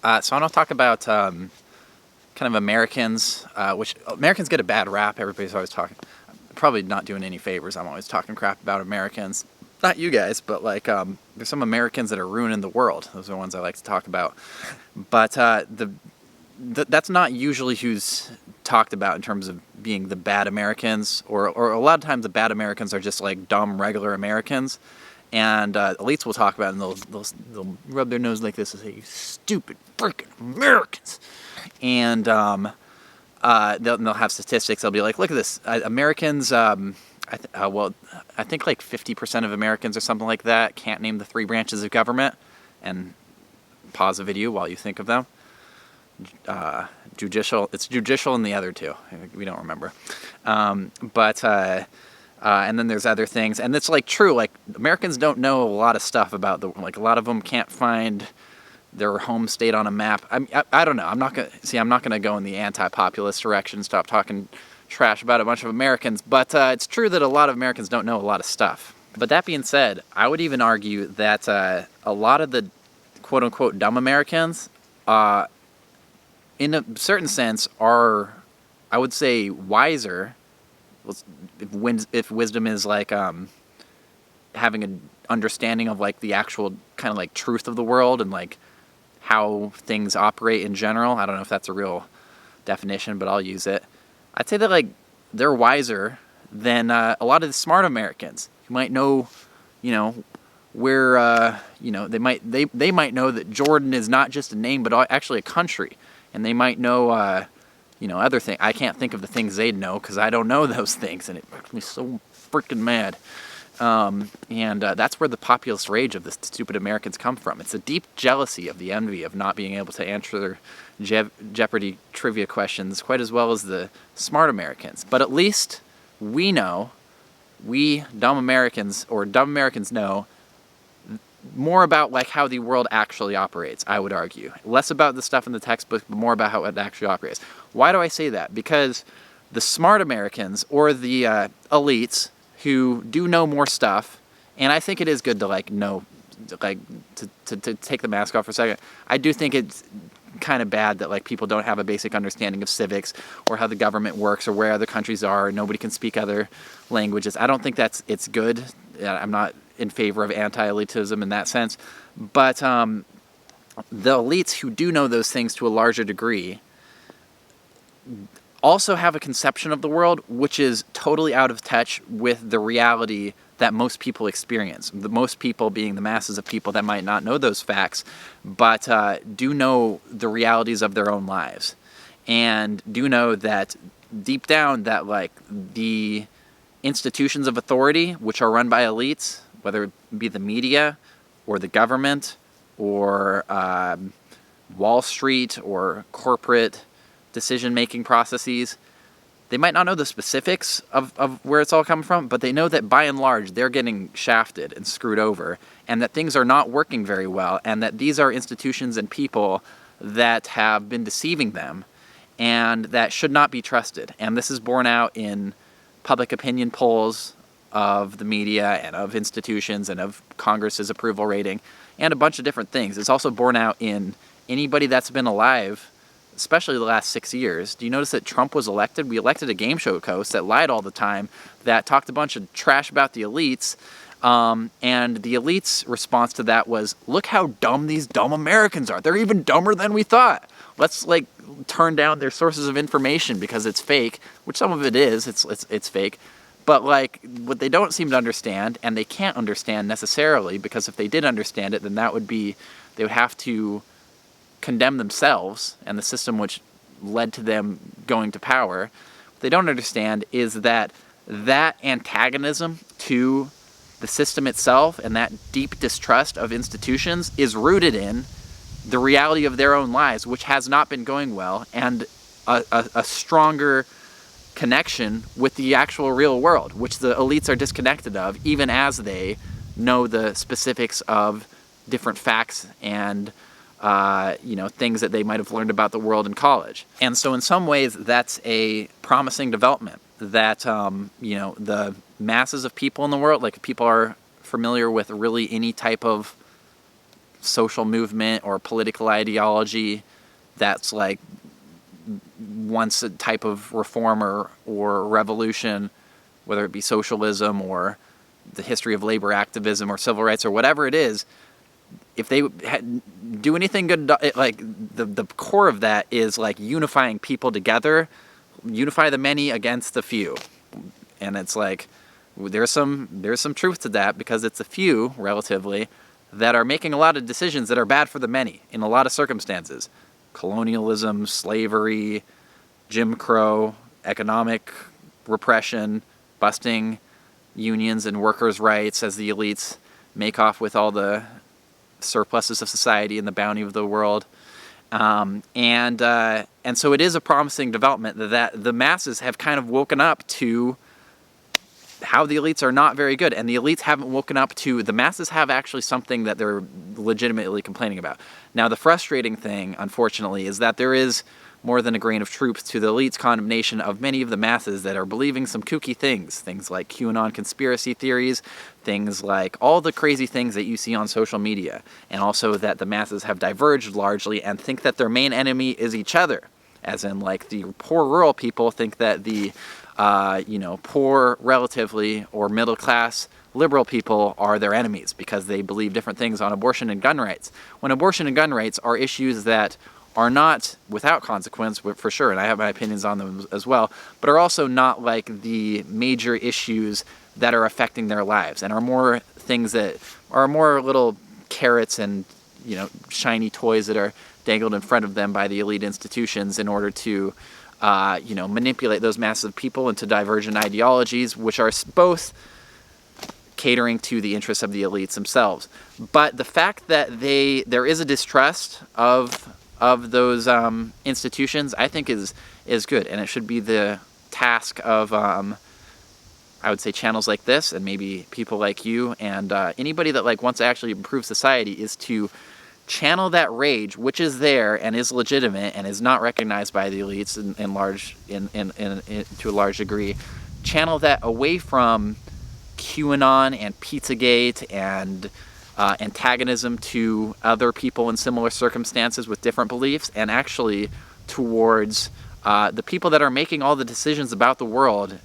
So I want to talk about kind of Americans, which Americans get a bad rap. Everybody's always talking. Probably not doing any favors. I'm always talking crap about Americans. Not you guys, but like there's some Americans that are ruining the world. Those are the ones I like to talk about. But that's not usually who's talked about in terms of being the bad Americans, or a lot of times the bad Americans are just like dumb regular Americans. And elites will talk about it, and they'll rub their nose like this and say, "You stupid freaking Americans." And they'll have statistics. They'll be like, "Look at this, Americans." I think like 50% of Americans or something like that can't name the 3 branches of government. And pause the video while you think of them. Judicial. It's judicial and the other 2. We don't remember. And then there's other things, and it's like true. Like Americans don't know a lot of stuff about like a lot of them can't find their home state on a map. I don't know. I'm not gonna go in the anti-populist direction. Stop talking trash about a bunch of Americans. But it's true that a lot of Americans don't know a lot of stuff. But that being said, I would even argue that a lot of the quote-unquote dumb Americans, in a certain sense, are, I would say, wiser. If wisdom is like having an understanding of like the actual kind of like truth of the world and like how things operate in general. I don't know if that's a real definition, but I'll use it. I'd say that like they're wiser than a lot of the smart Americans who might know, where they might know that Jordan is not just a name but actually a country, and they might know other things. I can't think of the things they'd know because I don't know those things, and it makes me so freaking mad. And that's where the populist rage of the stupid Americans come from. It's a deep jealousy of the envy of not being able to answer Jeopardy trivia questions quite as well as the smart Americans. But at least we know, dumb Americans know more about like how the world actually operates, I would argue. Less about the stuff in the textbook, but more about how it actually operates. Why do I say that? Because the smart Americans, or the elites who do know more stuff, and I think it is good to like know, like to take the mask off for a second. I do think it's kind of bad that like people don't have a basic understanding of civics or how the government works or where other countries are. Nobody can speak other languages. I don't think it's good. I'm not in favor of anti-elitism in that sense, but the elites who do know those things to a larger degree also have a conception of the world which is totally out of touch with the reality that most people experience. The most people being the masses of people that might not know those facts, but do know the realities of their own lives, and do know that deep down that like the institutions of authority which are run by elites, whether it be the media or the government or Wall Street or corporate decision-making processes, they might not know the specifics of where it's all coming from, but they know that by and large they're getting shafted and screwed over, and that things are not working very well, and that these are institutions and people that have been deceiving them and that should not be trusted. And this is borne out in public opinion polls of the media and of institutions and of Congress's approval rating and a bunch of different things. It's also borne out in anybody that's been alive, especially the last 6 years. Do you notice that Trump was elected? We elected a game show host that lied all the time, that talked a bunch of trash about the elites, and the elites' response to that was, look how dumb these dumb Americans are. They're even dumber than we thought. Let's like turn down their sources of information because it's fake, which some of it is. It's fake. But like what they don't seem to understand, and they can't understand necessarily, because if they did understand it, then they would have to condemn themselves and the system which led to them going to power. What they don't understand is that antagonism to the system itself and that deep distrust of institutions is rooted in the reality of their own lives, which has not been going well, and a stronger connection with the actual real world, which the elites are disconnected of, even as they know the specifics of different facts and things that they might have learned about the world in college. And so in some ways that's a promising development, that the masses of people in the world, like if people are familiar with really any type of social movement or political ideology that's like wants a type of reform or revolution, whether it be socialism or the history of labor activism or civil rights or whatever it is, if they do anything good, like the core of that is like unifying people together, unify the many against the few. And it's like there's some truth to that, because it's a few relatively that are making a lot of decisions that are bad for the many in a lot of circumstances. Colonialism, slavery, Jim Crow, economic repression, busting unions and workers' rights as the elites make off with all the surpluses of society and the bounty of the world. And so it is a promising development that the masses have kind of woken up to how the elites are not very good, and the elites haven't woken up to the masses have actually something that they're legitimately complaining about. Now, the frustrating thing, unfortunately, is that there is more than a grain of truth to the elites' condemnation of many of the masses that are believing some kooky things like QAnon conspiracy theories, things like all the crazy things that you see on social media, and also that the masses have diverged largely and think that their main enemy is each other, as in like the poor rural people think that the poor relatively or middle class liberal people are their enemies because they believe different things on abortion and gun rights, when abortion and gun rights are issues that are not without consequence, for sure, and I have my opinions on them as well, but are also not like the major issues that are affecting their lives, and are more things that are more little carrots and shiny toys that are dangled in front of them by the elite institutions in order to manipulate those masses of people into divergent ideologies, which are both catering to the interests of the elites themselves. But the fact that there is a distrust of those institutions, I think is good, and it should be the task of I would say channels like this, and maybe people like you, and anybody that like wants to actually improve society, is to channel that rage, which is there and is legitimate and is not recognized by the elites to a large degree. Channel that away from QAnon and Pizzagate and antagonism to other people in similar circumstances with different beliefs, and actually towards the people that are making all the decisions about the world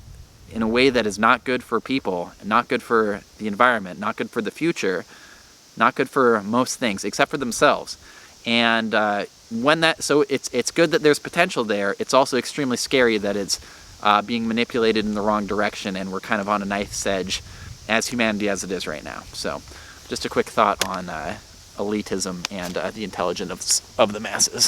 in a way that is not good for people, not good for the environment, not good for the future, not good for most things except for themselves. And so it's good that there's potential there. It's also extremely scary that it's being manipulated in the wrong direction, and we're kind of on a knife's edge as humanity as it is right now. So just a quick thought on elitism and the intelligence of the masses.